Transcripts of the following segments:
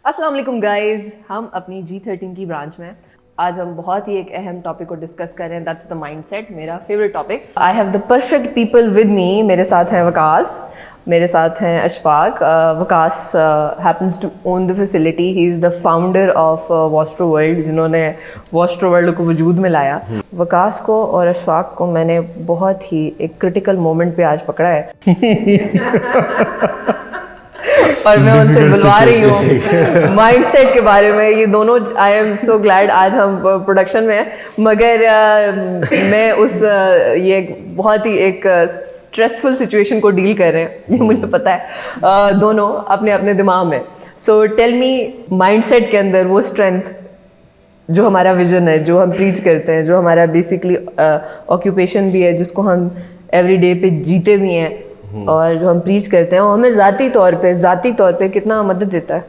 अस्सलाम वालेकुम गाइस, हम अपनी G13 की ब्रांच में आज हम बहुत ही एक अहम टॉपिक को डिस्कस कर रहे हैं। दैट्स द माइंडसेट, मेरा favourite topic. I have the perfect people with me. मेरे साथ हैं वकास, मेरे साथ हैं Ashfaq. Waqas happens to own the facility. He is the founder of Vostro World, जिन्होंने वॉस्ट्रो वर्ल्ड को वजूद में लाया। वकास को और अशफाक को मैंने बहुत ही एक क्रिटिकल मोमेंट पे आज पकड़ा है और मैं उनसे बुलवा रही हूँ माइंडसेट के बारे में। ये दोनों, आई एम सो ग्लैड आज हम प्रोडक्शन में हैं, मगर मैं उस ये बहुत ही एक स्ट्रेसफुल सिचुएशन को डील कर रहे हैं, ये मुझे पता है, दोनों अपने अपने दिमाग में। सो टेल मी, माइंडसेट के अंदर वो स्ट्रेंथ जो हमारा विजन है, जो हम प्रीच करते हैं, जो हमारा बेसिकली ऑक्यूपेशन भी है, जिसको हम एवरी डे पे जीते भी हैं और जो हम प्रीच करते हैं, वो हमें ज़ाती तौर पे कितना मदद देता है।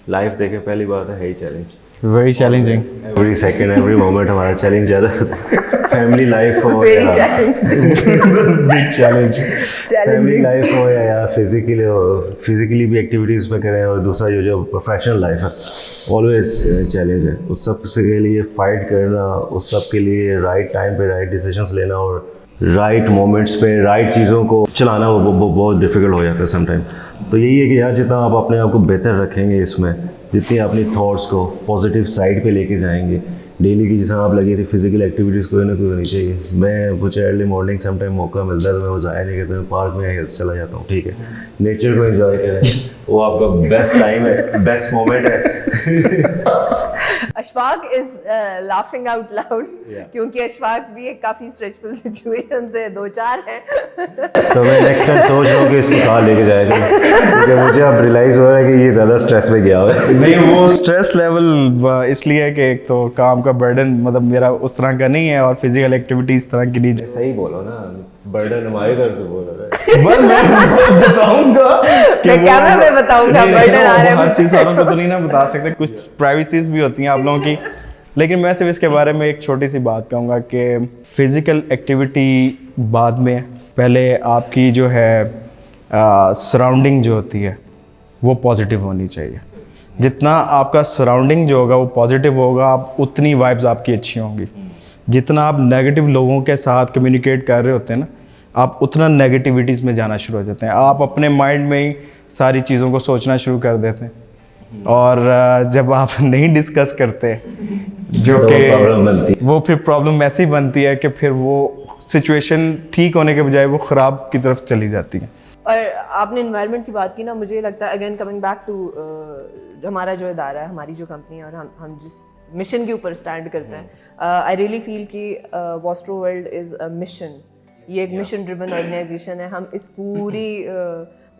लाइफ देखे पहली बात है ही challenge, very challenging. Every second every moment हमारा चैलेंज ज़्यादा होता है। फैमिली लाइफ हो very challenging, big challenge. Family life हो या यार फिजिकली भी एक्टिविटीज़ में करें, और दूसरा जो प्रोफेशनल लाइफ है, ऑलवेज चैलेंज है। उस सब के लिए फाइट करना, उस सब के लिए राइट टाइम पे राइट डिसीजंस लेना और राइट मोमेंट्स पे राइट चीज़ों को चलाना वो बहुत डिफ़िकल्ट हो जाता है समटाइम। तो यही है कि यार जितना आप अपने आप को बेहतर रखेंगे, इसमें जितनी अपनी थॉट्स को पॉजिटिव साइड पे लेके जाएंगे, डेली की जितना आप लगी थी फिजिकल एक्टिविटीज़ कोई ना कोई होनी चाहिए। मैं मुझे अर्ली मॉर्निंग समटाइम मौका मिलता है तो मैं वो ज़ाया नहीं करता, मैं पार्क में हेल्थ चला जाता हूँ। ठीक है, नेचर को एंजॉय करें, वो आपका बेस्ट टाइम है, बेस्ट मोमेंट है। Ashfaq is laughing out loud क्योंकि अशफाक भी एक काफ़ी स्ट्रेसफुल सिचुएशन से दो चार है। तो मैं नेक्स्ट टाइम सोच रहा हूँ कि इसको साथ लेके जाएगा, क्योंकि मुझे अब रियलाइज़ हो रहा है कि ये ज़्यादा स्ट्रेस में गया हुआ है। नहीं, वो स्ट्रेस लेवल इसलिए है कि एक तो काम का बर्डन मतलब मेरा उस तरह का नहीं है, और फिजिकल एक्टिविटी इस तरह की नहीं। सही बोलो ना, बर्डन हमारी तरफ से बोल रहा है। बस मैं बताऊंगा कि मैं कैमरा में बताऊंगा बर्डन आ रहा है। हर चीज़ आप लोगों को तो नहीं ना बता सकते, कुछ प्राइवेसीज भी होती हैं आप लोगों की। लेकिन मैं सिर्फ इसके बारे में एक छोटी सी बात कहूँगा कि फिज़िकल एक्टिविटी बाद में, पहले आपकी जो है सराउंडिंग जो होती है वो पॉजिटिव होनी चाहिए। जितना आपका सराउंडिंग जो होगा वो पॉजिटिव होगा, आप उतनी वाइब्स आपकी अच्छी होंगी। जितना आप नेगेटिव लोगों के साथ कम्युनिकेट कर रहे होते हैं ना, आप उतना नेगेटिविटीज़ में जाना शुरू हो जाते हैं। आप अपने माइंड में ही सारी चीज़ों को सोचना शुरू कर देते हैं, और जब आप नहीं डिस्कस करते जो कि वो फिर प्रॉब्लम ऐसी ही बनती है कि फिर वो सिचुएशन ठीक होने के बजाय वो ख़राब की तरफ चली जाती है। और आपने इन्वायरमेंट की बात की ना, मुझे लगता है अगेन कमिंग बैक टू हमारा जो इदारा है, हमारी जो कंपनी है, और हम जिस मिशन के ऊपर स्टैंड करते हैं, आई रियली फील कि Vostro world is a mission. ये एक मिशन ड्रिवन ऑर्गेनाइजेशन है। हम इस पूरी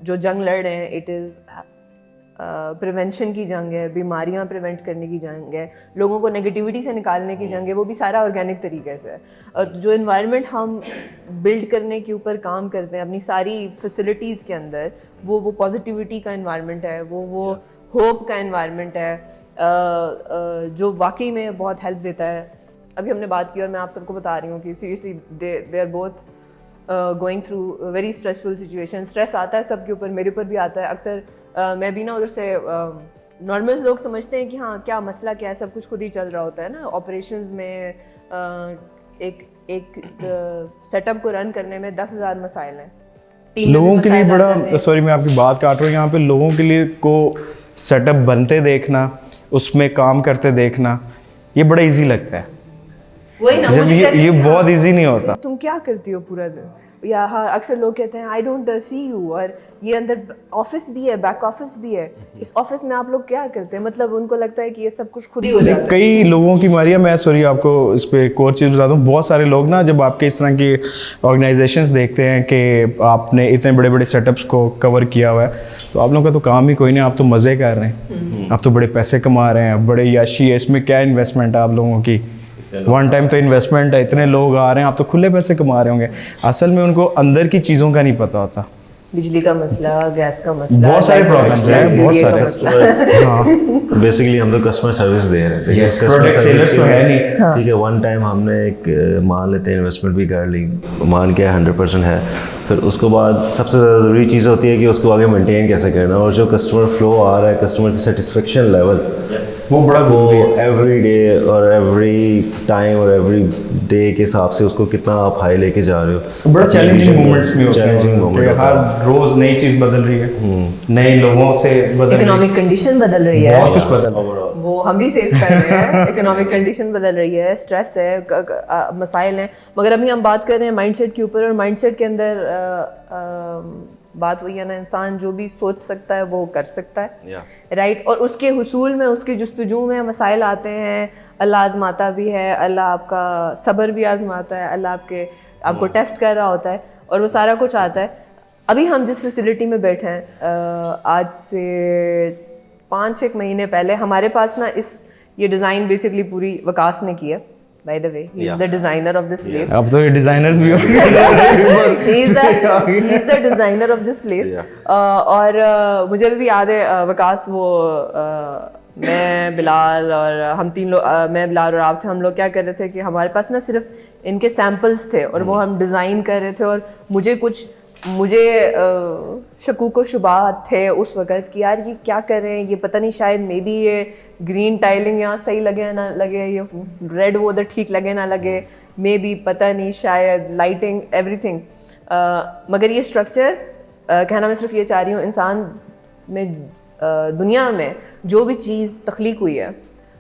जो जंग लड़ रहे हैं, इट इज़ प्रिवेंशन की जंग है, बीमारियां प्रिवेंट करने की जंग है, लोगों को नेगेटिविटी से निकालने की जंग है, वो भी सारा ऑर्गेनिक तरीके से है। जो इन्वायरमेंट हम बिल्ड करने के ऊपर काम करते हैं अपनी सारी फैसिलिटीज़ के अंदर, वो पॉजिटिविटी का इन्वायरमेंट है, वो होप का इन्वायरमेंट है, जो वाकई में बहुत हेल्प देता है। अभी हमने बात की और मैं आप सबको बता रही हूँ कि seriously they are both going through very stressful situation. Stress आता है सबके ऊपर, मेरे ऊपर भी आता है अक्सर। मैं भी ना उधर से नॉर्मल लोग समझते हैं कि हाँ क्या मसला क्या है, सब कुछ खुद ही चल रहा होता है ना। ऑपरेशंस में एक सेटअप को रन करने में 10,000 मसाइल हैं लोगों के लिए। बड़ा सॉरी मैं आपकी बात काट रहा हूँ, यहाँ पे लोगों के लिए को सेटअप बनते देखना, उसमें काम करते देखना, ये बड़ा इजी लगता है। वही ना, जब ये बहुत इजी नहीं होता। तुम क्या करती हो पूरा दिन, या हाँ अक्सर लोग कहते हैं आई डोंट सी यू, और ये अंदर ऑफिस भी है, बैक ऑफिस भी है, इस ऑफिस में आप लोग क्या करते हैं? मतलब उनको लगता है कि ये सब कुछ खुद ही हो जाता है। कई लोगों की मारिया, मैं सॉरी आपको इस पे एक और चीज़ बता दूँ, बहुत सारे लोग ना जब आपके इस तरह की ऑर्गेनाइजेशंस देखते हैं कि आपने इतने बड़े बड़े सेटअप्स को कवर किया हुआ है, तो आप लोगों का तो काम ही कोई नहीं, आप तो मज़े कर रहे हैं, आप तो बड़े पैसे कमा रहे हैं, बड़े याशी है, इसमें क्या इन्वेस्टमेंट है आप लोगों की? वन टाइम तो इन्वेस्टमेंट है, इतने लोग आ रहे हैं, आप तो खुले पैसे कमा रहे होंगे। असल में उनको अंदर की चीज़ों का नहीं पता होता, बिजली का मसला, गैस का मसला, बहुत सारे problems हैं, बहुत CCA का सारे। मसला। बेसिकली हम तो कस्टमर सर्विस दे रहे थे। Yes, Customer product service sellers तो के है लिए- नहीं। ठीक है, वन टाइम हमने एक मान लेते हैं इन्वेस्टमेंट भी कर ली, मान के 100% है, फिर उसके बाद सबसे ज़्यादा ज़रूरी चीज़ होती है कि उसको आगे मेंटेन कैसे करना, और जो कस्टमर फ्लो आ रहा है, कस्टमर की सेटिस्फेक्शन लेवल, वो बड़ा वो ज़रूरी है। एवरी डे और एवरी टाइम और एवरी डे के हिसाब से उसको कितना आप हाई लेके जा रहे हो। बड़ा चैलेंजिंग मोमेंट्स भी होते चैलेंजिंग हैं मोमेंट कि हर रोज नई चीज बदल रही है, नए लोगों से बदल रही है, इकोनॉमिक कंडीशन बदल रही है, बहुत कुछ बदल रहा है। वो हम भी फेस कर रहे हैं। इकोनॉमिक कंडीशन बदल रही है, स्ट्रेस है, मसाइल हैं, मगर अभी हम बात कर रहे हैं माइंडसेट के ऊपर, और माइंडसेट के अंदर बात वही है ना, इंसान जो भी सोच सकता है वो कर सकता है, राइट। और उसके हुसूल में, उसकी जुस्तजू में मसाइल आते हैं, अल्लाह आजमाता भी है, अल्लाह आपका सब्र भी आजमाता है, अल्लाह आपको टेस्ट कर रहा होता है, और वो सारा कुछ आता है। अभी हम जिस फैसिलिटी में बैठे हैं, आज से 5-6 महीने पहले हमारे पास ना ये डिज़ाइन बेसिकली पूरी वकास ने की है। By the way, he is the designer of this place. अब तो ये डिजाइनर्स भी हो he is the designer of this place. और मुझे अभी भी याद है, वकास वो मैं बिलाल और हम 3 लोग, मैं बिलाल और आप थे, हम लोग क्या कर रहे थे कि हमारे पास ना सिर्फ इनके सैम्पल्स थे और वो हम डिज़ाइन कर रहे थे, और मुझे शकूक व शुबात थे उस वक़्त कि यार ये क्या कर रहे हैं, ये पता नहीं, शायद मे बी ये ग्रीन टाइलिंग यहाँ सही लगे ना लगे, ये रेड वो उधर ठीक लगे ना लगे, मे बी पता नहीं, शायद लाइटिंग एवरीथिंग। मगर ये स्ट्रक्चर, कहना मैं सिर्फ ये चाह रही हूँ, इंसान में दुनिया में जो भी चीज़ तख्लीक हुई है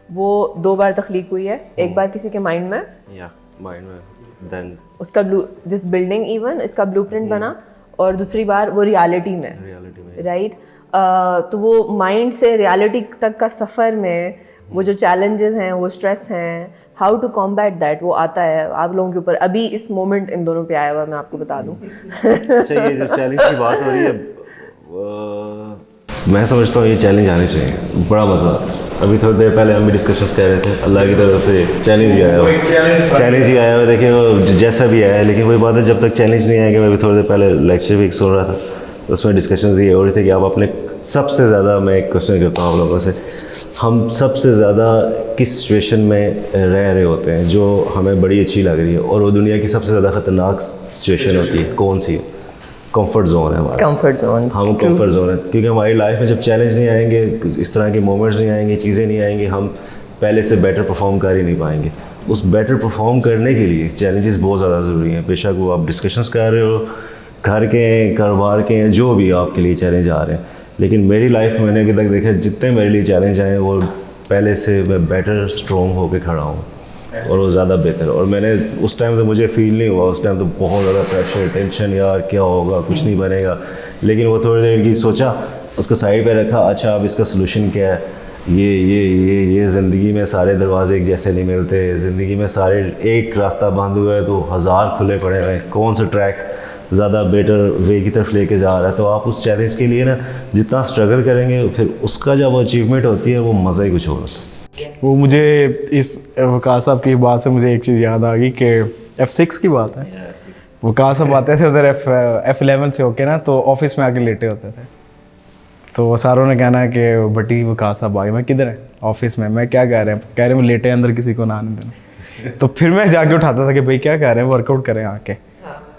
वो 2 बार तख्लीक हुई है। एक बार किसी के माइंड में, then उसका दिस बिल्डिंग इवन इसका ब्लूप्रिंट बना, और दूसरी बार वो रियलिटी में, राइट। तो वो माइंड से रियलिटी तक का सफ़र में वो जो चैलेंजेस हैं, वो स्ट्रेस हैं, हाउ टू कॉम्बैट दैट, वो आता है आप लोगों के ऊपर। अभी इस मोमेंट इन दोनों पे आया हुआ, मैं आपको बता दूं। अच्छा, ये जो चैलेंज की बात हो रही है, मैं समझता हूँ ये चैलेंज आने चाहिए, बड़ा मज़ा। अभी थोड़ी देर पहले हम भी डिस्कशंस कर रहे थे, अल्लाह की तरफ से चैलेंज ही आया हुआ, चैलेंज ही आया हुआ, देखिए वो जैसा भी आया है, लेकिन वही बात है, जब तक चैलेंज नहीं आएगा। मैं अभी थोड़ी देर पहले लेक्चर भी सुन रहा था, उसमें डिस्कशंस ये हो रही थी कि आप अपने सबसे ज़्यादा, मैं एक क्वेश्चन करता हूँ आप लोगों से, हम सबसे ज़्यादा किस सिचुएशन में रह रहे होते हैं जो हमें बड़ी अच्छी लग रही है, और वो दुनिया की सबसे ज़्यादा ख़तरनाक सिचुएशन होती है, कौन सी है? कंफर्ट जोन है हमारा, कंफर्ट जोन। हम कंफर्ट जोन है, क्योंकि हमारी लाइफ में जब चैलेंज नहीं आएंगे, इस तरह के मोमेंट्स नहीं आएंगे, चीज़ें नहीं आएंगी, हम पहले से बेटर परफॉर्म कर ही नहीं पाएंगे। उस बेटर परफॉर्म करने के लिए चैलेंजेस बहुत ज़्यादा ज़रूरी हैं, बेशक वो आप डिस्कशंस कर रहे हो, घर के हैं, कारोबार के हैं, जो भी आपके लिए चैलेंज आ रहे हैं। लेकिन मेरी लाइफ में मैंने अभी तक देखा, जितने मेरे लिए चैलेंज आए वो पहले से मैं बेटर स्ट्रॉन्ग होकर खड़ा हूँ, और वो ज़्यादा बेहतर। और मैंने उस टाइम तो मुझे फील नहीं हुआ, उस टाइम तो बहुत ज़्यादा प्रेशर, टेंशन, यार क्या होगा, कुछ नहीं बनेगा। लेकिन वो थोड़ी देर की सोचा, उसको साइड पे रखा, अच्छा अब इसका सलूशन क्या है, ये ज़िंदगी में सारे दरवाजे एक जैसे नहीं मिलते, ज़िंदगी में सारे एक रास्ता बंद हुआ है तो 1000 खुले पड़े हुए हैं, कौन सा ट्रैक ज़्यादा बेटर वे की तरफ लेके जा रहा है। तो आप उस चैलेंज के लिए ना जितना स्ट्रगल करेंगे, फिर उसका जब अचीवमेंट होती है वो मज़ा ही कुछ और होता है। वो मुझे इस वकास साहब की बात से मुझे एक चीज़ याद आ गई कि F6 की बात है। वकास साहब आते थे उधर F11 से होके ना, तो ऑफिस में आके लेटे होते थे, तो सारों ने कहना है कि बटी वकास साहब आ गए। मैं किधर है? ऑफिस में। मैं क्या कह रहे हैं? कह रहे हैं वो लेटे अंदर, किसी को ना आने देना। तो फिर मैं जाके उठाता था कि भाई क्या कह रहे हैं, वर्कआउट करें आके।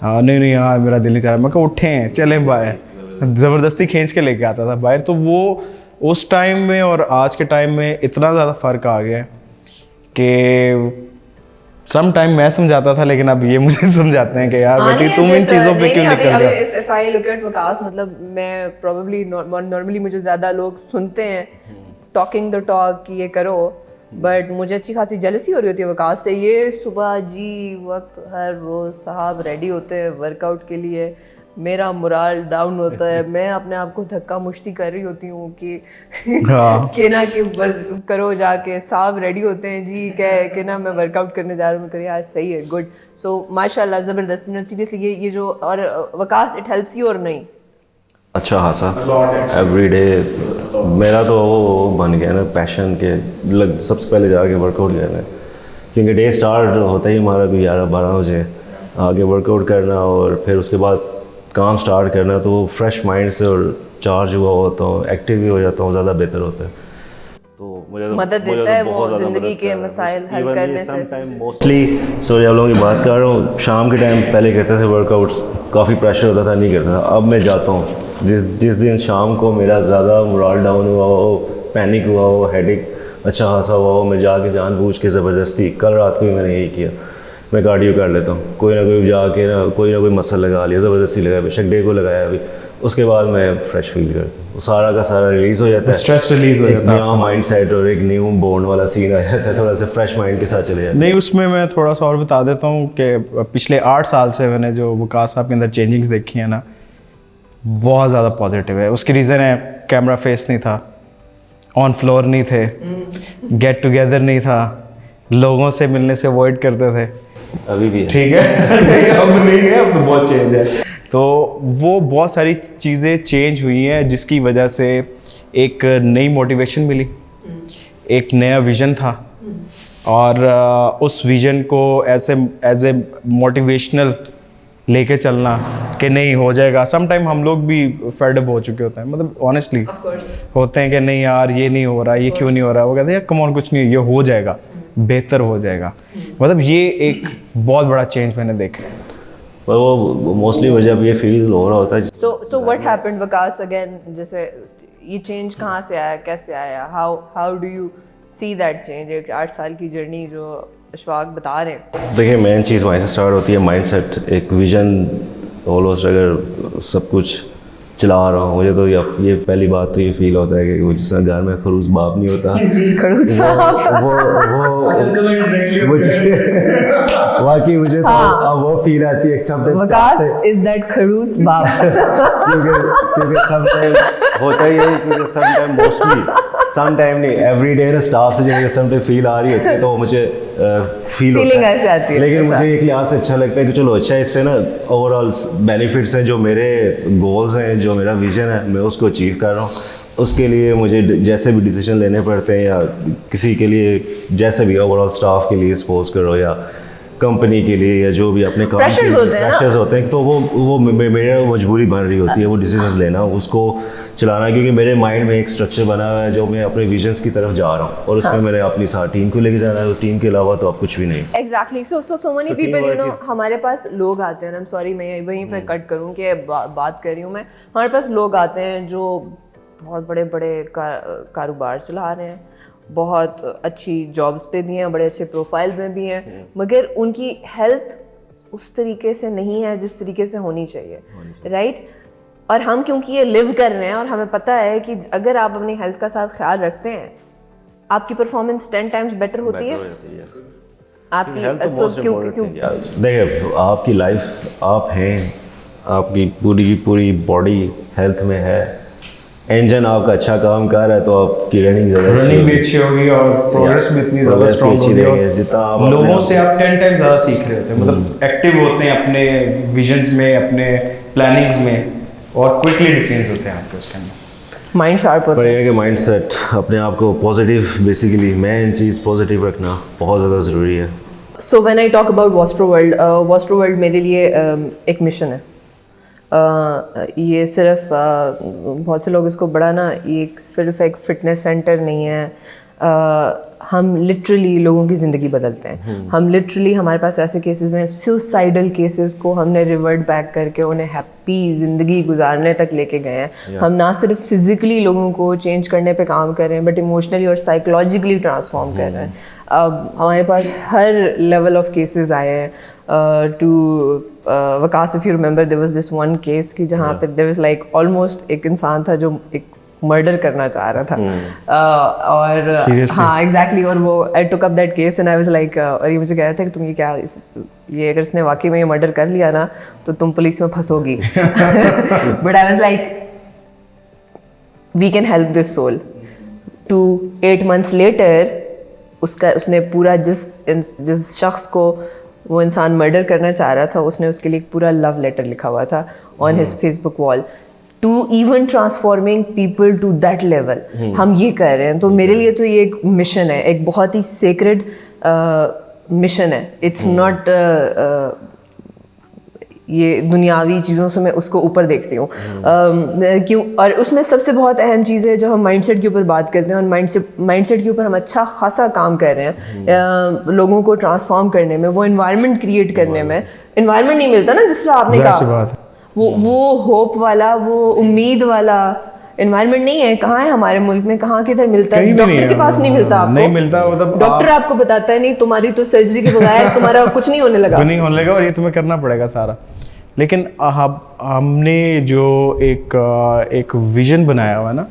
हाँ नहीं यार मेरा दिल नहीं चाह रहा। मैं कहा उठे हैं, चलें बाहर, ज़बरदस्ती खींच के लेके आता था बाहर। तो वो उस टाइम में और आज के टाइम में इतना ज़्यादा फ़र्क आ गया कि सम टाइम मैं समझाता था, लेकिन अब ये मुझे समझाते हैं कि यार बेटी तुम इन चीज़ों पे क्यों निकल रहे हो। If I look at Waqas, मतलब मैं प्रोबेबली नॉर्मली मुझे ज़्यादा लोग सुनते हैं टॉकिंग द टॉक कि ये करो, बट मुझे अच्छी खासी जेलसी हो रही होती है वकास से। ये सुबह जी वक्त हर रोज़ साहब रेडी होते हैं वर्कआउट के लिए, मेरा मोराल डाउन होता है, मैं अपने आप को धक्का मुश्ती कर रही होती हूँ कि कि ना कि बस करो जाके। साहब रेडी होते हैं जी कि ना मैं वर्कआउट करने जा रहा हूँ, करिए आज सही है, गुड। सो माशाल्लाह ज़बरदस्त। सीरियसली ये जो, और वकास इट हेल्प्स यू और नहीं? अच्छा खासा एवरी डे मेरा तो वो बन गया ना पैशन के, सबसे पहले जाके वर्कआउट करना है, क्योंकि डे स्टार्ट होता ही हमारा कोई 11-12 बजे आगे वर्कआउट करना, और फिर उसके बाद काम स्टार्ट करना है तो वो फ्रेश माइंड से और चार्ज हुआ होता हूँ, एक्टिव भी हो जाता हूँ, ज़्यादा बेहतर होता है। तो मुझे मदद देता है वो ज़िंदगी के मसाइल हल करने से। मोस्टली सो आप लोगों की बात कर रहा हूँ, शाम के टाइम पहले करते थे वर्कआउट्स, काफ़ी प्रेशर होता था, नहीं करता था। अब मैं जाता हूँ, जिस दिन शाम को मेरा ज़्यादा मोरल डाउन हुआ हो, पैनिक हुआ हो, हेडेक अच्छा खासा हुआ हो, मैं जाके जानबूझ के ज़बरदस्ती, कल रात को भी मैंने यही किया, मैं कार्डियो कर लेता हूँ, कोई ना कोई जाके ना कोई मसल लगा लिया, ज़बरदस्ती लगाया, बेशक डे को लगाया अभी, उसके बाद मैं फ्रेश फील करता हूँ, सारा का सारा रिलीज़ हो जाता है, स्ट्रेस रिलीज हो जाता है, नया माइंड सेट और एक न्यू बोर्न वाला सीन आ जाता है, थोड़ा सा फ्रेश माइंड के साथ चले जाते हैं। नहीं, उसमें मैं थोड़ा सा और बता देता हूँ कि पिछले 8 साल से मैंने जो वकास साहब के अंदर चेंजिंग्स देखी है ना, बहुत ज़्यादा पॉजिटिव है। उसकी रीज़न है कैमरा फेस नहीं था, ऑन फ्लोर नहीं थे, गेट टुगेदर नहीं था, लोगों से मिलने से अवॉइड करते थे। अभी भी ठीक है अब नहीं है, अब तो बहुत चेंज है। तो वो बहुत सारी चीज़ें चेंज हुई हैं जिसकी वजह से एक नई मोटिवेशन मिली, एक नया विज़न था, और उस विज़न को एज ए मोटिवेशनल लेके चलना कि नहीं हो जाएगा। सम टाइम हम लोग भी फेड अप हो चुके होते हैं, मतलब ऑनेस्टली होते हैं कि नहीं यार ये नहीं हो रहा, ये क्यों नहीं हो रहा, वो कहते हैं कम ऑन कुछ नहीं, ये हो जाएगा, बेहतर हो जाएगा। मतलब ये एक बहुत बड़ा चेंज मैंने देखा है। पर वो मोस्टली वजह अब ये फील हो रहा होता है। So what happened Waqas again, जैसे ये चेंज कहाँ से आया, कैसे आया, how do you see that change? एक 8 साल की जर्नी जो अशफाक बता रहे हैं। देखिए मेन चीज़ वहीं से स्टार्ट होती है, माइंडसेट, एक विजन। ऑलमोस्ट अगर सब कुछ चला रहा हूँ, मुझे तो ये पहली बात तो ये फील होता है कि जिस घर में खरूस बाप नहीं होता, खड़ूस वाकई मुझे तो अब वो फील आती है वकास इज दैट खड़ूस बाप। क्योंकि सम टाइम होता ही है, क्योंकि some time mostly some time नहीं, एवरी डे ना स्टाफ से जब सम टाइम फील आ रही होती है तो मुझे फीलिंग ऐसे आती है। लेकिन मुझे एक लिहाज से अच्छा लगता है कि चलो अच्छा, इससे ना ओवरऑल बेनिफिट्स हैं, जो मेरे गोल्स हैं, जो मेरा विजन है, मैं उसको अचीव कर रहा हूँ। उसके लिए मुझे जैसे भी डिसीजन लेने पड़ते हैं, या किसी के लिए जैसे भी ओवरऑल स्टाफ के लिए सपोज करो, या कंपनी के लिए, या जो भी अपने काम प्रेशर्स होते हैं, तो वो मेरा मजबूरी बन रही होती है वो डिसीजन लेना, उसको चलाना, क्योंकि मेरे माइंड में एक स्ट्रक्चर बना हुआ है जो मैं अपने विजन्स की तरफ जा रहा हूँ, और उसमें मैंने अपनी सारी टीम को लेके जाना है, तो टीम के अलावा तो अब कुछ भी नहीं। Exactly. So many people, you know, हमारे पास लोग आते हैं, आई एम सॉरी मैं वहीं पर कट करूँ कि बात कर रही हूँ मैं, हमारे पास लोग आते हैं जो बहुत बड़े बड़े कारोबार चला रहे हैं, बहुत अच्छी जॉब्स पे भी हैं, बड़े अच्छे प्रोफाइल में भी हैं, मगर उनकी हेल्थ उस तरीके से नहीं है जिस तरीके से होनी चाहिए, राइट? और हम क्योंकि ये लिव कर रहे हैं और हमें पता है कि अगर आप अपनी हेल्थ का साथ ख्याल रखते हैं, आपकी परफॉर्मेंस 10 टाइम्स बेटर होती है। आपकी क्यों देखिए आपकी लाइफ, आप हैं, आपकी पूरी बॉडी हेल्थ में है, इंजन आपका अच्छा काम कर रहा है, तो आपकी रनिंग भी अच्छी होगी और प्रोग्रेस भी इतनी ज़्यादा स्ट्रॉन्ग होगी, और जितना आप लोगों से आप 10 टाइम ज़्यादा सीख रहे होते हैं, मतलब एक्टिव होते हैं अपने विजन्स में, अपने प्लानिंग्स में, और क्विकली डिसीजंस होते हैं आपके उसके अंदर, माइंड शार्प होता है। कि माइंड सेट अपने आप को पॉजिटिव, बेसिकली मेन चीज़ पॉजिटिव रखना बहुत ज़्यादा ज़रूरी है। So when I talk about Vostro world मेरे लिए एक मिशन है। ये सिर्फ बहुत से लोग इसको बड़ा ना, ये सिर्फ एक फिटनेस सेंटर नहीं है। हम लिटरली लोगों की ज़िंदगी बदलते हैं। हम लिटरली, हमारे पास ऐसे केसेस हैं, सुसाइडल केसेस को हमने रिवर्ट बैक करके उन्हें हैप्पी ज़िंदगी गुजारने तक लेके गए हैं। हम ना सिर्फ फिज़िकली लोगों को चेंज करने पे काम कर रहे हैं, बट इमोशनली और साइकोलॉजिकली ट्रांसफॉर्म कर रहे हैं। अब हमारे पास हर लेवल ऑफ केसेस आए हैं। To Waqas, if you remember, there was this one case कि जहाँ पे देयर वाज लाइक ऑलमोस्ट एक इंसान था जो एक मर्डर करना चाह रहा था, और हाँ एग्जैक्टली, और वो I took up that case and I was like, और ये मुझे कह रहे थे कि तुम ये अगर इसने वाकई में ये मर्डर कर लिया ना तो तुम पुलिस में फंसोगी। But I was like, we can help this soul. 8 months later उसने पूरा जिस शख्स को वो इंसान मर्डर करना चाह रहा था, उसने उसके लिए एक पूरा लव लेटर लिखा हुआ था on his Facebook wall, to even transforming people to that level. हम ये कर रहे हैं, तो मेरे लिए तो ये एक मिशन है, एक बहुत ही सेक्रेड मिशन है। इट्स नॉट ये दुनियावी चीज़ों से मैं उसको ऊपर देखती हूँ। क्यों? और उसमें सबसे बहुत अहम चीज़ है जब हम माइंडसेट के ऊपर बात करते हैं, और माइंडसेट के ऊपर हम अच्छा खासा काम कर रहे हैं लोगों को ट्रांसफॉर्म करने में, वो इन्वायरमेंट क्रिएट करने में। इन्वायरमेंट नहीं मिलता ना, जिस तरह आपने कहा, वो होप वाला, वो उम्मीद वाला एनवायरनमेंट नहीं है। कहाँ है हमारे मुल्क में, कहाँ किधर मिलता है? डॉक्टर के पास नहीं मिलता आपको, नहीं मिलता। मतलब डॉक्टर आपको बताता है नहीं तुम्हारी तो सर्जरी के बगैर तुम्हारा कुछ नहीं होने लगा, नहीं होने लगा, और ये तुम्हें करना पड़ेगा सारा। लेकिन हमने जो एक विजन बनाया हुआ है ना,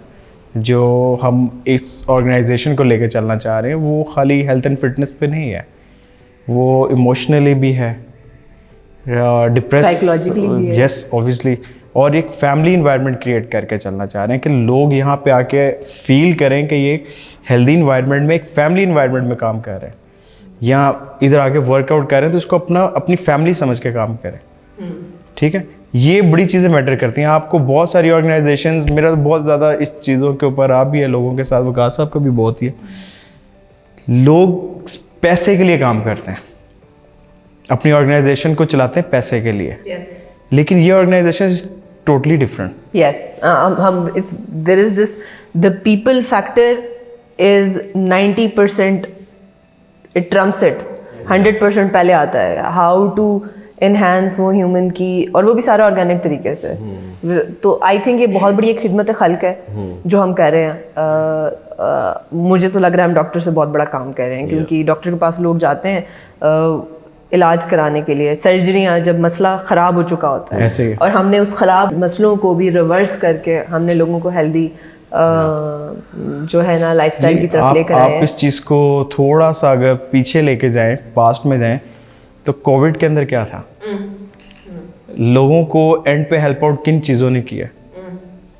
जो हम इस ऑर्गेनाइजेशन को लेकर चलना चाह रहे हैं, वो खाली हेल्थ एंड फिटनेस पे नहीं है, वो इमोशनली भी है, डिप्रेस, साइकोलॉजिकली भी है। Yes obviously. और एक फैमिली इन्वायरमेंट क्रिएट करके चलना चाह रहे हैं कि लोग यहाँ पे आके फील करें कि ये हेल्दी इन्वायरमेंट में, एक फैमिली इन्वायरमेंट में काम कर रहे हैं, या इधर आके वर्कआउट कर रहे हैं तो इसको अपनी फैमिली समझ के काम करें। ठीक है, ये बड़ी चीज़ें मैटर करती हैं। आपको बहुत सारी ऑर्गेनाइजेशंस, मेरा तो बहुत ज़्यादा इस चीज़ों के ऊपर आप भी है लोगों के साथ, वकास साहब का भी बहुत ही है, लोग पैसे के लिए काम करते हैं, अपनी ऑर्गेनाइजेशन को चलाते हैं पैसे के लिए। लेकिन ये organisation is totally different. Yes, there is this, the people factor is 90%, it trumps it, 100% पहले आता है। How to enhance वो ह्यूमन की, और वो भी सारा ऑर्गेनिक तरीके से। तो आई थिंक ये बहुत बड़ी एक खिदमत खल्क है जो हम कर रहे हैं। मुझे तो लग रहा है हम डॉक्टर से बहुत बड़ा काम कर रहे हैं, क्योंकि डॉक्टर के पास लोग जाते हैं इलाज कराने के लिए, सर्जरियाँ, जब मसला ख़राब हो चुका होता है, और हमने उस ख़राब मसलों को भी रिवर्स करके हमने लोगों को हेल्दी जो है ना लाइफस्टाइल की तरफ लेकर आए हैं। आप इस चीज़ को थोड़ा सा अगर पीछे लेके जाएं, पास्ट में जाएं, तो कोविड के अंदर क्या था? लोगों को एंड पे हेल्प आउट किन चीज़ों ने किया?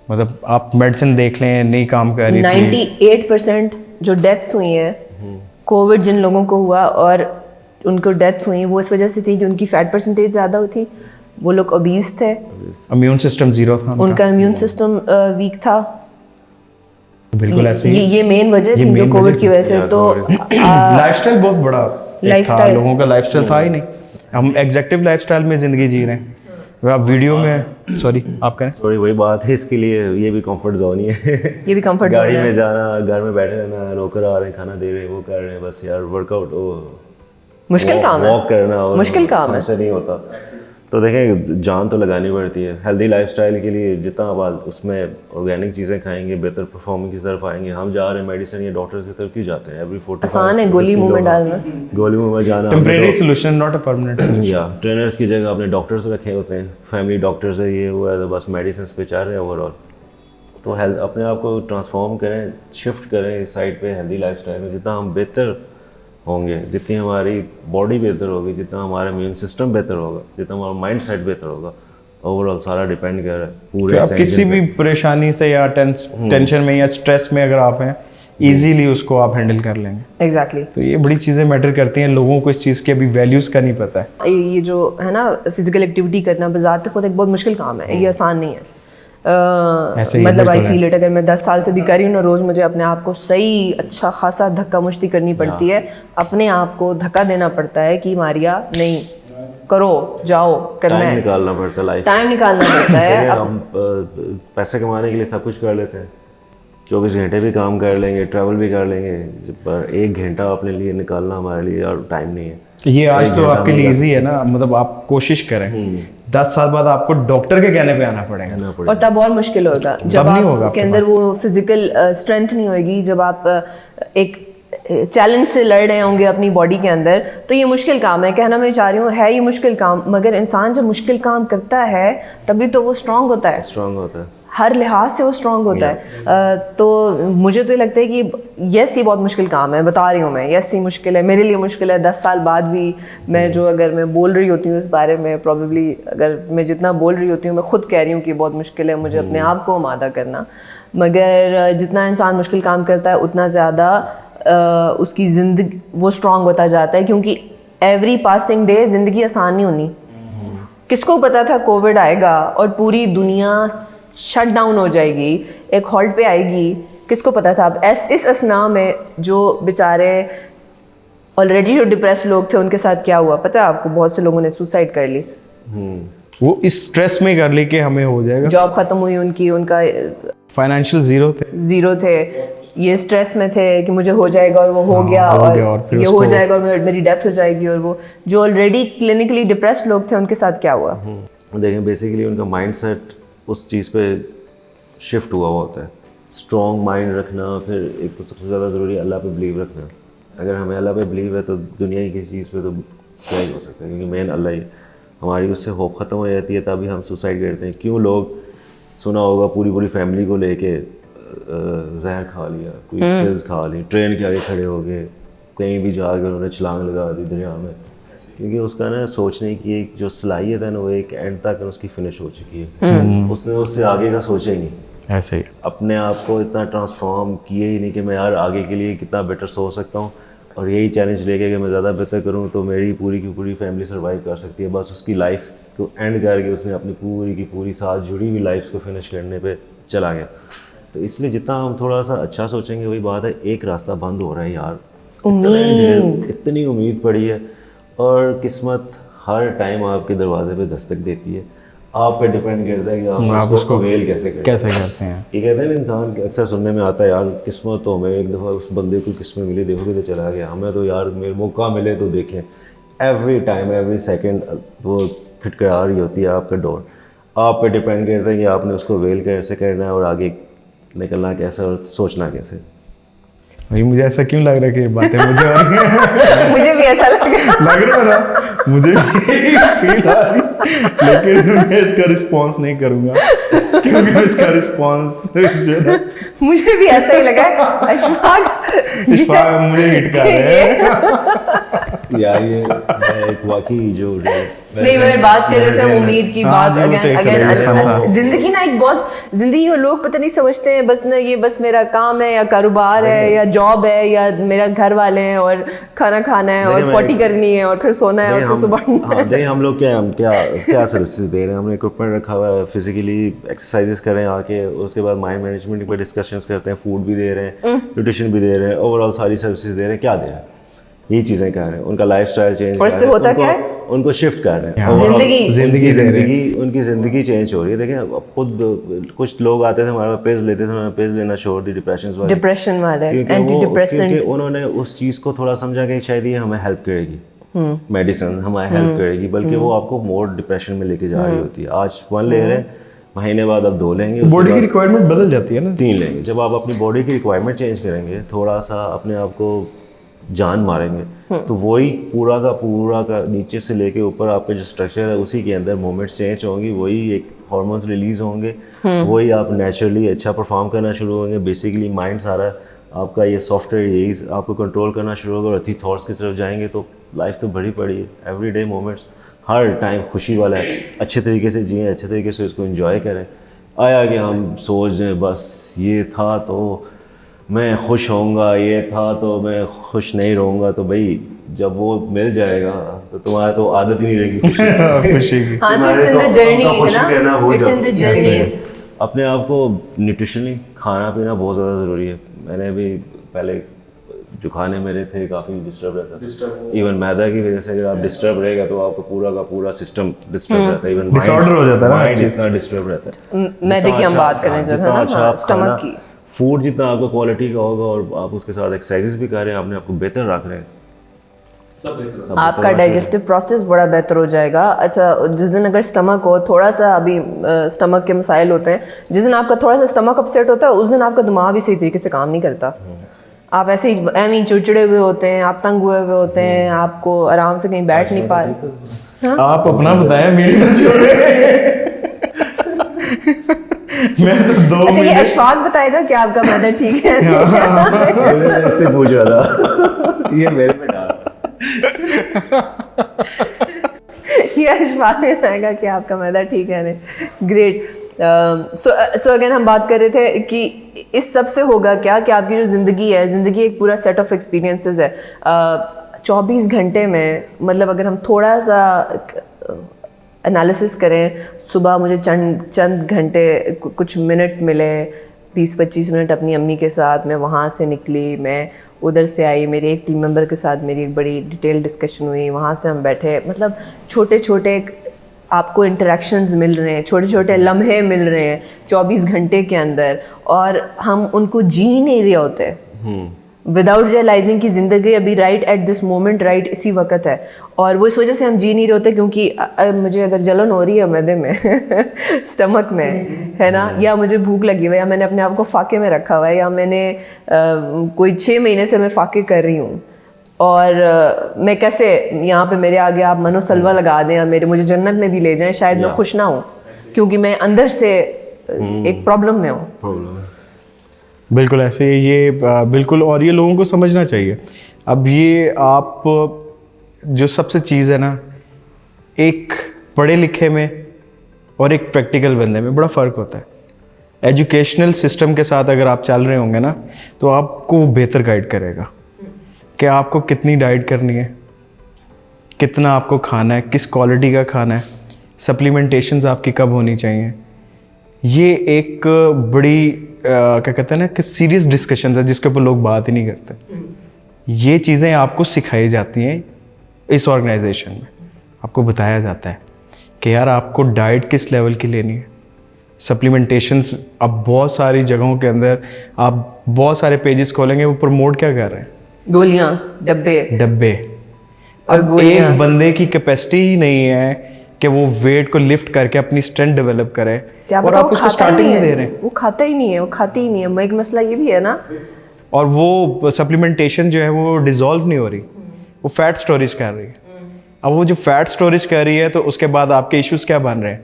मतलब आप मेडिसिन देख लें, नहीं काम कर रही थी। 98% जो डेथ्स हुई हैं कोविड जिन लोगों को हुआ और उनको डेथ हुई, वो इस वजह से थी कि उनकी फैट परसेंटेज ज़्यादा थी, वो लोग ओबीज थे, इम्यून सिस्टम जीरो था, उनका इम्यून सिस्टम वीक था। बिल्कुल ऐसे ये मेन वजह थी जो कोविड की वजह से। तो लाइफस्टाइल बहुत बड़ा लाइफस्टाइल, लोगों का लाइफस्टाइल था ही नहीं। हम एग्जेक्टिव लाइफस्टाइल में ज़िंदगी जी रहे हैं। आप वीडियो में, सॉरी आप करें, सॉरी, वही बात है, इसके लिए ये भी कंफर्ट जोन ही है। ये भी कंफर्ट जोन है। गाड़ी में जाना, घर में बैठे रहना, नौकर आ रहे हैं, खाना दे रहे हैं, वो कर रहे हैं, बस यार वर्कआउट मुश्किल काम है, वॉक करना मुश्किल काम है, ऐसे नहीं होता। तो देखें, जान तो लगानी पड़ती है हेल्दी लाइफस्टाइल के लिए। जितना आप उसमें ऑर्गेनिक चीज़ें खाएंगे, बेहतर परफॉर्मिंग की तरफ आएंगे। हम जा रहे हैं मेडिसिन या डॉक्टर्स की तरफ क्यों जाते हैं? एवरी 45 आसान है गोली मुंह में डालना, गोली मुंह में जाना, temporary solution not a permanent solution. या ट्रेनर्स की जगह आपने डॉक्टर्स रखे होते हैं, फैमिली डॉक्टर्स है, ये हुआ है, तो बस मेडिसिन पे चल रहे हैं ओवरऑल। तो हेल्थ अपने आप को ट्रांसफॉर्म करें, शिफ्ट करें इस साइड पे हेल्दी लाइफस्टाइल में। जितना हम बेहतर होंगे, जितनी हमारी बॉडी बेहतर होगी, जितना हमारा इम्यून सिस्टम बेहतर होगा, जितना हमारा माइंड सेट बेहतर होगा, ओवरऑल सारा डिपेंड कर रहा है पूरे। आप किसी भी परेशानी से या टेंशन में या स्ट्रेस में अगर आप हैं, इजीली उसको आप हैंडल कर लेंगे। एग्जैक्टली। तो ये बड़ी चीज़ें मैटर करती हैं। लोगों को इस चीज़ की अभी वैल्यूज़ का नहीं पता है। ये जो है ना फिजिकल एक्टिविटी करना बजाते खुद एक बहुत मुश्किल काम है, ये आसान नहीं है। मतलब आई फील इट, अगर मैं 10 साल से भी कर रही हूँ ना, रोज़ मुझे अपने आप को सही अच्छा खासा धक्का मुश्ती करनी पड़ती है, अपने आप को धक्का देना पड़ता है कि मारिया नहीं करो, जाओ करना है, टाइम निकालना पड़ता है, लाइफ टाइम निकालना पड़ता है। हम पैसे कमाने के लिए सब कुछ कर लेते हैं, 24 घंटे भी काम कर लेंगे, ट्रैवल भी कर लेंगे, पर 1 घंटा अपने लिए निकालना हमारे लिए और टाइम नहीं है। ये आज तो आपके लिए इजी है ना, मतलब आप कोशिश करें, 10 साल बाद आपको डॉक्टर के कहने पे आना पड़ेगा, और तब और मुश्किल होगा जब आपके अंदर वो फिजिकल स्ट्रेंथ नहीं होगी, जब आप एक चैलेंज से लड़ रहे होंगे अपनी बॉडी के अंदर। तो ये मुश्किल काम है, कहना मैं चाह रही हूँ है ये मुश्किल काम, मगर इंसान जब मुश्किल काम करता है तभी तो वो स्ट्रांग होता है, स्ट्रांग होता है, हर लिहाज से वो स्ट्रांग होता है। तो मुझे तो लगता है कि यस ये बहुत मुश्किल काम है, बता रही हूँ मैं, यस ये मुश्किल है, मेरे लिए मुश्किल है। 10 साल बाद भी मैं जो अगर मैं बोल रही होती हूँ इस बारे में, प्रॉबेबली अगर मैं जितना बोल रही होती हूँ, मैं खुद कह रही हूँ कि बहुत मुश्किल है मुझे अपने आप को आमादा करना, मगर जितना इंसान मुश्किल काम करता है उतना ज़्यादा उसकी ज़िंदगी वो स्ट्रांग होता जाता है, क्योंकि एवरी पासिंग डे ज़िंदगी आसान नहीं होनी। किसको पता था कोविड आएगा और पूरी दुनिया शट डाउन हो जाएगी, एक हॉल्ट पे आएगी, किसको पता था? अब इस असना में जो बेचारे ऑलरेडी जो डिप्रेस लोग थे उनके साथ क्या हुआ पता है आपको? बहुत से लोगों ने सुसाइड कर ली। वो इस स्ट्रेस में कर ली कि हमें हो जाएगा। जॉब खत्म हुई उनकी, उनका फाइनेंशियल ज़ीरो थे। जीरो थे, ये स्ट्रेस में थे कि मुझे हो जाएगा और वो हो गया, और फिर ये हो उसको- जाएगा और मेरी डेथ हो जाएगी। और वो जो ऑलरेडी क्लिनिकली डिप्रेस्ड लोग थे उनके साथ क्या हुआ? देखें बेसिकली उनका माइंडसेट उस चीज़ पे शिफ्ट हुआ होता है। स्ट्रॉन्ग माइंड रखना, फिर एक तो सबसे ज़्यादा ज़रूरी अल्लाह पे बिलीव रखना। अगर हमें अल्लाह पे बिलीव है तो दुनिया की किसी चीज़ पे तो क्या ही हो सकता है, क्योंकि मेन अल्लाह ही। हमारी उससे होप ख़त्म हो जाती है तभी हम सुसाइड करते हैं। क्यों लोग, सुना होगा पूरी पूरी फैमिली को लेके जहर खा लिया, कोई पिल्स खा ली, ट्रेन के आगे खड़े हो गए, कहीं भी जाकर उन्होंने छलांग लगा दी दरिया में, क्योंकि उसका ना सोचने की एक जो सलाहियत है ना वो एक एंड तक उसकी फिनिश हो चुकी है। उसने उससे आगे का सोचा ही नहीं, ऐसे ही अपने आप को इतना ट्रांसफॉर्म किए ही नहीं कि मैं यार आगे के लिए कितना बेटर सोच सकता हूँ और यही चैलेंज लेके कि मैं ज़्यादा बेहतर करूँ तो मेरी पूरी की पूरी फैमिली सर्वाइव कर सकती है। बस उसकी लाइफ को एंड करके उसने अपनी पूरी की पूरी साथ जुड़ी हुई लाइफ को फिनिश करने पे चला गया। तो इसलिए जितना हम थोड़ा सा अच्छा सोचेंगे वही बात है, एक रास्ता बंद हो रहा है यार, उम्मीद, इतनी उम्मीद पड़ी है और किस्मत हर टाइम आपके दरवाजे पे दस्तक देती है। आप पे डिपेंड करता है कि आप उसको अवेल कैसे करें। कैसे करते हैं। ये कहते हैं ना, इंसान अक्सर सुनने में आता है यार किस्मत तो हमें एक दफ़ा उस बंदे को किस्मत मिली, देखोगे तो चला गया, हमें तो यार मेरे मौका मिले तो देखें। एवरी टाइम एवरी सेकंड वो खटखड़ा रही होती है आपका डोर। आप पे डिपेंड करता है कि आपने उसको अवेल कैसे करना है और आगे निकलना कैसे और सोचना कैसे। भाई मुझे ऐसा क्यों लग रहा है कि ये बातें मुझे आ रही हैं? मुझे भी ऐसा लगा। लग रहा है ना, मुझे भी फील आ रही, लेकिन मैं इसका रिस्पॉन्स नहीं करूंगा क्योंकि इसका रिस्पॉन्स जो है मुझे भी ऐसा ही लगा। अशफाक इशफाक मुझे हिट कर रहे हैं। यार ये मैं एक वाकई जो नहीं, मैं बात कर रहे थे उम्मीद की हाँ, बात। जी, वो तो एक अगेन सवाल था। जिंदगी ना एक बहुत, जिंदगी को लोग पता नहीं समझते हैं बस ना, ये बस मेरा काम है या कारोबार है या जॉब है या मेरा घर वाले हैं और खाना खाना है और पॉटी करनी है और फिर सोना है और फिर सुबह उठना है। देखिए हम लोग क्या सर्विसेज दे रहे हैं। हमने इक्विपमेंट रखा हुआ है, फिजिकली एक्सरसाइजेस कर रहे हैं आके, उसके बाद माइंड मैनेजमेंट पर डिस्कशंस करते हैं, फूड भी दे रहे हैं, न्यूट्रिशन भी दे रहे हैं, ओवरऑल सारी सर्विसेज दे रहे हैं। क्या दे रहे हैं? ये चीज़ें कर रहे हैं, उनका लाइफस्टाइल चेंज और इससे होता क्या है? उनको शिफ्ट कर रहे हैं, उनकी ज़िंदगी चेंज हो रही है। देखें अब खुद कुछ लोग आते थे हमारे पास, पेज लेते थे, उन्होंने पेज लेना छोड़ दी, डिप्रेशन वाले, एंटी डिप्रेसेंट, क्योंकि उन्होंने उस चीज़ को थोड़ा समझा कि शायद ये हमें हेल्प करेगी, मेडिसिन हमें हेल्प करेगी, बल्कि वो आपको मोर डिप्रेशन में लेके जा रही होती है। आज 1 ले रहे हैं, महीने बाद आप 2 लेंगे, बॉडी की रिक्वायरमेंट बदल जाती है ना, 3 लेंगे। जब आप अपनी बॉडी की रिक्वायरमेंट चेंज करेंगे, थोड़ा सा अपने आप को जान मारेंगे, तो वही पूरा का नीचे से लेके ऊपर आपका जो स्ट्रक्चर है उसी के अंदर मूवमेंट्स चेंज होंगी, वही एक हार्मोन्स रिलीज होंगे, वही आप नेचुरली अच्छा परफॉर्म करना शुरू होंगे। बेसिकली माइंड सारा आपका ये सॉफ्टवेयर यही आपको कंट्रोल करना शुरू होगा और अति थॉट्स की तरफ जाएंगे। तो लाइफ तो बड़ी पड़ी है, एवरीडे मोमेंट्स हर टाइम खुशी वाला है, अच्छे तरीके से जिए, अच्छे तरीके से उसको एंजॉय करें। आया कि हम सोच रहे बस ये था तो मैं खुश होऊंगा, ये था तो मैं खुश नहीं रहूँगा, तो भाई जब वो मिल जाएगा तो तुम्हारा तो आदत ही नहीं रहेगी खुशी की। हाँ, तो इट्स इन द जर्नी है ना, इट्स इन द जर्नी। अपने आप को न्यूट्रिशनली खाना पीना बहुत ज़्यादा ज़रूरी है। मैंने भी पहले जो खाने मेरे थे काफ़ी डिस्टर्ब रहता, इवन मैदा की वजह से अगर आप डिस्टर्ब रहेगा तो आपका पूरा का पूरा सिस्टम डिस्टर्ब रहता है, इवन डिसऑर्डर हो जाता है ना, माइंड इतना डिस्टर्ब रहता है। मैदे की हम बात करें जब, है ना, स्टमक की, फूड जितना आपका क्वालिटी का होगा और आप उसके साथ एक्सरसाइजेस भी कर रहे हैं, आपने आपको बेहतर रख रहे हैं, आपका डाइजेस्टिव प्रोसेस बड़ा बेहतर हो जाएगा। अच्छा, जिस दिन अगर स्टमक हो थोड़ा सा, अभी स्टमक के मसाइल होते हैं, जिस दिन आपका थोड़ा सा स्टमक अपसेट होता है उस दिन आपका दिमाग भी सही तरीके से काम नहीं करता। आप ऐसे ही एवं चिड़चिड़े हुए होते हैं, आप तंग हुए होते हैं, आपको आराम से कहीं बैठ नहीं पा रहे। आप अपना बताएं, मेरी तो छोड़े। मैं तो 2 अच्छा, ये अशफाक बताएगा कि आपका मैदा ठीक है? मैं इससे पूछ रहा था, ये मेरे पे डाल ये अशफाक बताएगा कि आपका मैदा ठीक है नहीं। ग्रेट। सो अगेन हम बात कर रहे थे कि इस सब से होगा क्या कि आपकी जो ज़िंदगी है, ज़िंदगी एक पूरा सेट ऑफ एक्सपीरियंसेस है। 24 घंटे में, मतलब अगर हम थोड़ा सा एनालिसिस करें, सुबह मुझे चंद घंटे कुछ मिनट मिले, 20-25 मिनट अपनी अम्मी के साथ, मैं वहाँ से निकली, मैं उधर से आई, मेरे एक टीम मेंबर के साथ मेरी एक बड़ी डिटेल डिस्कशन हुई, वहाँ से हम बैठे, मतलब छोटे छोटे आपको इंटरेक्शंस मिल रहे हैं, छोटे छोटे लम्हे मिल रहे हैं 24 घंटे के अंदर, और हम उनको जी नहीं रहे होते विदाउट रियलाइजिंग कि ज़िंदगी अभी right at this moment right इसी वक्त है। और वो इस वजह से हम जी नहीं रहे होते क्योंकि मुझे अगर जलन हो रही है मैदे में स्टमक में, है ना, या मुझे भूख लगी हुई है, या मैंने अपने आप को फाके में रखा हुआ है, या मैंने कोई 6 महीने से मैं फाके कर रही हूँ, और मैं कैसे यहाँ पे मेरे आगे आप मनो सलवा लगा दें या मुझे जन्नत में भी ले जाएं, शायद मैं खुश ना हूँ क्योंकि मैं अंदर से एक प्रॉब्लम में हूँ। बिल्कुल ऐसे ये बिल्कुल, और ये लोगों को समझना चाहिए। अब ये आप जो सबसे चीज़ है ना, एक पढ़े लिखे में और एक प्रैक्टिकल बंदे में बड़ा फ़र्क होता है। एजुकेशनल सिस्टम के साथ अगर आप चल रहे होंगे ना तो आपको वो बेहतर गाइड करेगा कि आपको कितनी डाइट करनी है, कितना आपको खाना है, किस क्वालिटी का खाना है, सप्लीमेंटेशंस आपकी कब होनी चाहिए। ये एक बड़ी क्या कहते हैं ना कि सीरियस डिस्कशन है जिसके ऊपर लोग बात ही नहीं करते। ये चीज़ें आपको सिखाई जाती हैं इस ऑर्गेनाइजेशन में, आपको बताया जाता है कि यार आपको डाइट किस लेवल की लेनी है, सप्लीमेंटेशंस। अब बहुत सारी जगहों के अंदर आप बहुत सारे पेजेस खोलेंगे, वो प्रमोट क्या कर रहे हैं, गोलियां, डब्बे। अब एक बंदे की कैपेसिटी ही नहीं है कि वो वेट को लिफ्ट करके अपनी स्ट्रेंथ डेवलप करे, और आप उसको स्टार्टिंग में दे रहे हैं। वो खाता ही नहीं है, वो खाती ही नहीं है। एक मसला ये भी है ना, और वो सप्लीमेंटेशन जो है वो डिसॉल्व नहीं हो रही, वो फैट स्टोरेज कर रही है। अब वो जो फैट स्टोरेज कर रही है तो उसके बाद आपके इश्यूज क्या बन रहे हैं,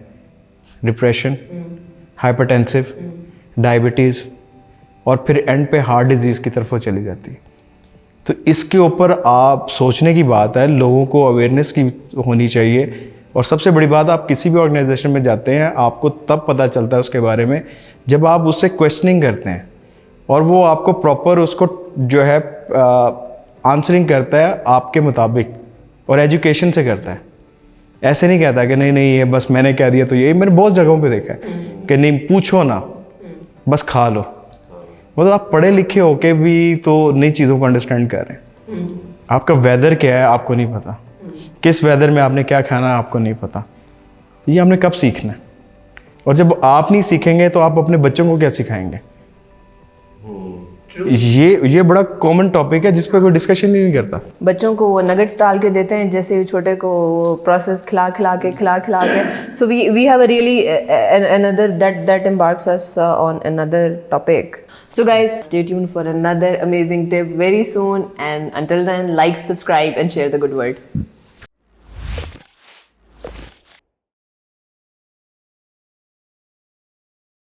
डिप्रेशन, हाइपरटेंसिव, डायबिटीज़, और फिर एंड पे हार्ट डिजीज़ की तरफ वो चली जाती है। तो इसके ऊपर आप सोचने की बात है, लोगों को अवेयरनेस की होनी चाहिए। और सबसे बड़ी बात, आप किसी भी ऑर्गेनाइजेशन में जाते हैं आपको तब पता चलता है उसके बारे में जब आप उससे क्वेश्चनिंग करते हैं और वो आपको प्रॉपर उसको जो है आंसरिंग करता है आपके मुताबिक, और एजुकेशन से करता है। ऐसे नहीं कहता कि नहीं ये बस मैंने कह दिया तो ये। मैंने बहुत जगहों पे देखा है कि नहीं पूछो ना, बस खा लो। मतलब आप पढ़े लिखे होके भी तो नई चीज़ों को अंडरस्टैंड कर रहे हैं। आपका वेदर क्या है आपको नहीं पता, किस वेदर में आपने क्या खाना है आपको नहीं पता। ये हमने कब सीखना है? और जब आप नहीं सीखेंगे तो आप अपने बच्चों को क्या सिखाएंगे? ये बड़ा कॉमन टॉपिक है जिस पे कोई डिस्कशन ही नहीं करता। बच्चों को वो नगेट्स डाल के देते हैं, जैसे छोटे को प्रोसेस खिला के so we have a really another that embarks us on another topic. So guys, stay tuned for another amazing tip very soon, and until then, like, subscribe and share the good word.